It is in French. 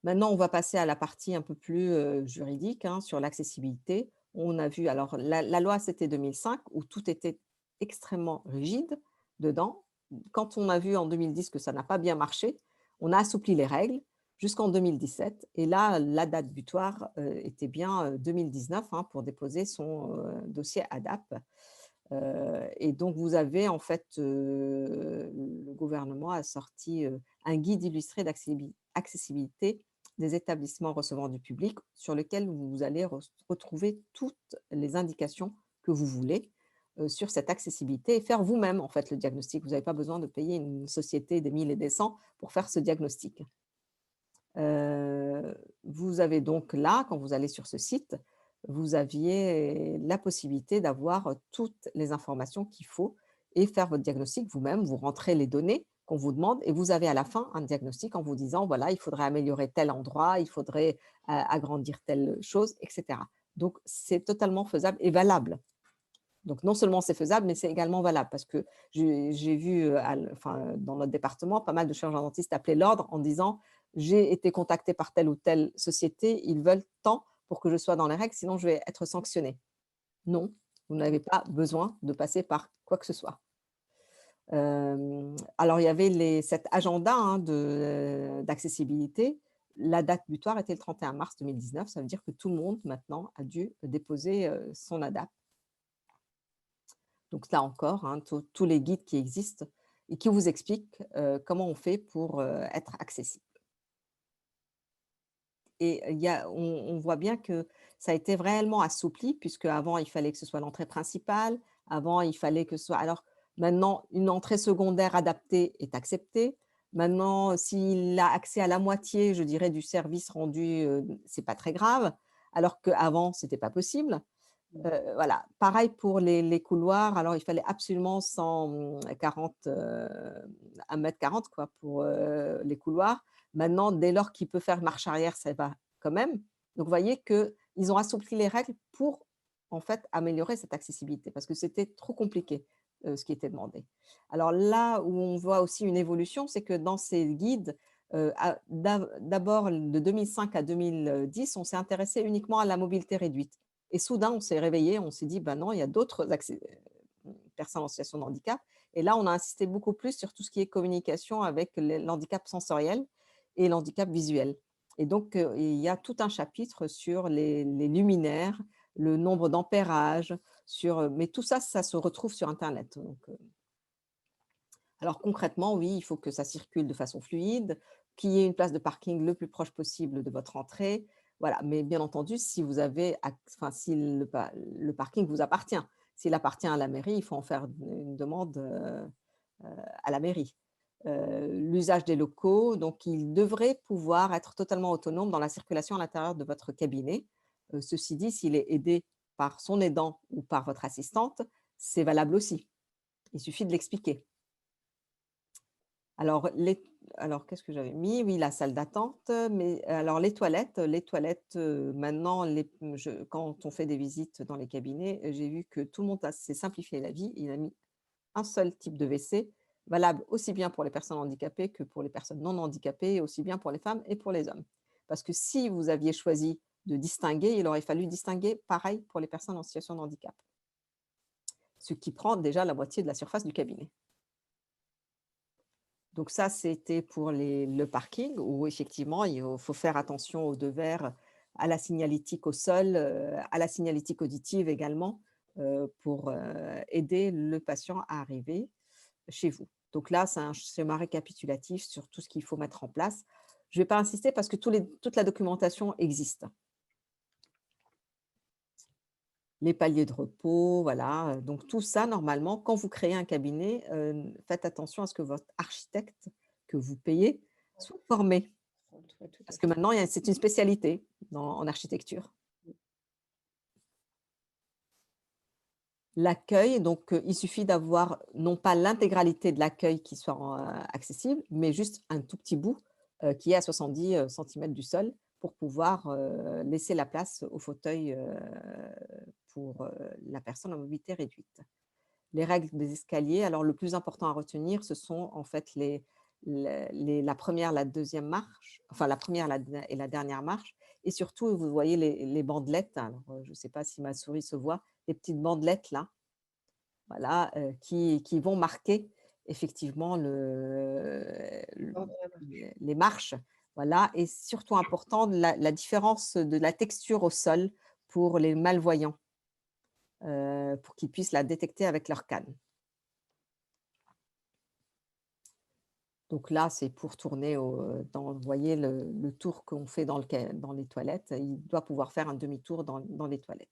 Maintenant, on va passer à la partie un peu plus juridique, hein, sur l'accessibilité. On a vu, alors la loi, c'était 2005, où tout était extrêmement rigide dedans. Quand on a vu en 2010 que ça n'a pas bien marché, on a assoupli les règles jusqu'en 2017. Et là, la date butoir était bien 2019, hein, pour déposer son dossier ADAP. Et donc, vous avez en fait, le gouvernement a sorti un guide illustré d'accessibilité des établissements recevant du public sur lequel vous allez retrouver toutes les indications que vous voulez sur cette accessibilité et faire vous-même en fait le diagnostic. Vous n'avez pas besoin de payer une société des 1000 et des 100 pour faire ce diagnostic. Vous avez donc là, quand vous allez sur ce site, vous aviez la possibilité d'avoir toutes les informations qu'il faut et faire votre diagnostic vous-même. Vous rentrez les données qu'on vous demande et vous avez à la fin un diagnostic en vous disant, voilà, il faudrait améliorer tel endroit, il faudrait agrandir telle chose, etc. Donc, c'est totalement faisable et valable. Donc, non seulement c'est faisable, mais c'est également valable parce que j'ai vu enfin, dans notre département pas mal de chirurgiens-dentistes appeler l'ordre en disant j'ai été contacté par telle ou telle société, ils veulent tant pour que je sois dans les règles, sinon je vais être sanctionné. Non, vous n'avez pas besoin de passer par quoi que ce soit. Alors, il y avait cet agenda hein, d'accessibilité. La date butoir était le 31 mars 2019. Ça veut dire que tout le monde maintenant a dû déposer son ADAP. Donc là encore, hein, tous les guides qui existent et qui vous expliquent comment on fait pour être accessible. Et on voit bien que ça a été réellement assoupli, puisque avant il fallait que ce soit l'entrée principale, avant il fallait que ce soit… Alors maintenant, une entrée secondaire adaptée est acceptée. Maintenant, s'il a accès à la moitié, je dirais, du service rendu, c'est pas très grave, alors qu'avant, c'était pas possible. Voilà. Pareil pour les couloirs, alors il fallait absolument 140, 1,40 m quoi pour, les couloirs. Maintenant, dès lors qu'il peut faire marche arrière, ça va quand même. Donc vous voyez qu'ils ont assoupli les règles pour, en fait, améliorer cette accessibilité parce que c'était trop compliqué, ce qui était demandé. Alors là où on voit aussi une évolution, c'est que dans ces guides, d'abord de 2005 à 2010, on s'est intéressé uniquement à la mobilité réduite. Et soudain, on s'est réveillé, on s'est dit: «Ben non, il y a d'autres personnes en situation de handicap» et là, on a insisté beaucoup plus sur tout ce qui est communication avec l'handicap sensoriel et l'handicap visuel et donc il y a tout un chapitre sur les luminaires, le nombre d'ampérages, sur, mais tout ça, ça se retrouve sur internet donc alors concrètement, oui, il faut que ça circule de façon fluide, qu'il y ait une place de parking le plus proche possible de votre entrée. Voilà, mais bien entendu, si vous avez enfin, si le parking vous appartient. S'il appartient à la mairie, il faut en faire une demande à la mairie. L'usage des locaux, donc il devrait pouvoir être totalement autonome dans la circulation à l'intérieur de votre cabinet. Ceci dit, s'il est aidé par son aidant ou par votre assistante, c'est valable aussi. Il suffit de l'expliquer. Alors, qu'est-ce que j'avais mis? Oui, la salle d'attente, mais alors les toilettes, maintenant, quand on fait des visites dans les cabinets, j'ai vu que tout le monde s'est simplifié la vie. Il a mis un seul type de WC, valable aussi bien pour les personnes handicapées que pour les personnes non handicapées, aussi bien pour les femmes et pour les hommes. Parce que si vous aviez choisi de distinguer, il aurait fallu distinguer pareil pour les personnes en situation de handicap, ce qui prend déjà la moitié de la surface du cabinet. Donc ça, c'était pour le parking où effectivement, il faut faire attention aux devers, à la signalétique au sol, à la signalétique auditive également, pour, aider le patient à arriver chez vous. Donc là, c'est un schéma récapitulatif sur tout ce qu'il faut mettre en place. Je ne vais pas insister parce que toute la documentation existe. Les paliers de repos, voilà, donc tout ça normalement, quand vous créez un cabinet, faites attention à ce que votre architecte que vous payez soit formé. Ouais, tout à Parce que fait. maintenant, c'est une spécialité en architecture. L'accueil, donc il suffit d'avoir non pas l'intégralité de l'accueil qui soit accessible, mais juste un tout petit bout, qui est à 70 centimètres du sol pour pouvoir, laisser la place au fauteuil, pour, la personne en mobilité réduite. Les règles des escaliers, alors le plus important à retenir, ce sont en fait la première, la deuxième marche, enfin la première et la dernière marche. Et surtout, vous voyez les bandelettes. Alors, je ne sais pas si ma souris se voit, les petites bandelettes là, voilà, qui vont marquer effectivement L'endroit marche. les marches. Voilà, et surtout important, la différence de la texture au sol pour les malvoyants, pour qu'ils puissent la détecter avec leur canne. Donc là, c'est pour tourner vous voyez le tour qu'on fait dans les toilettes, il doit pouvoir faire un demi-tour dans les toilettes.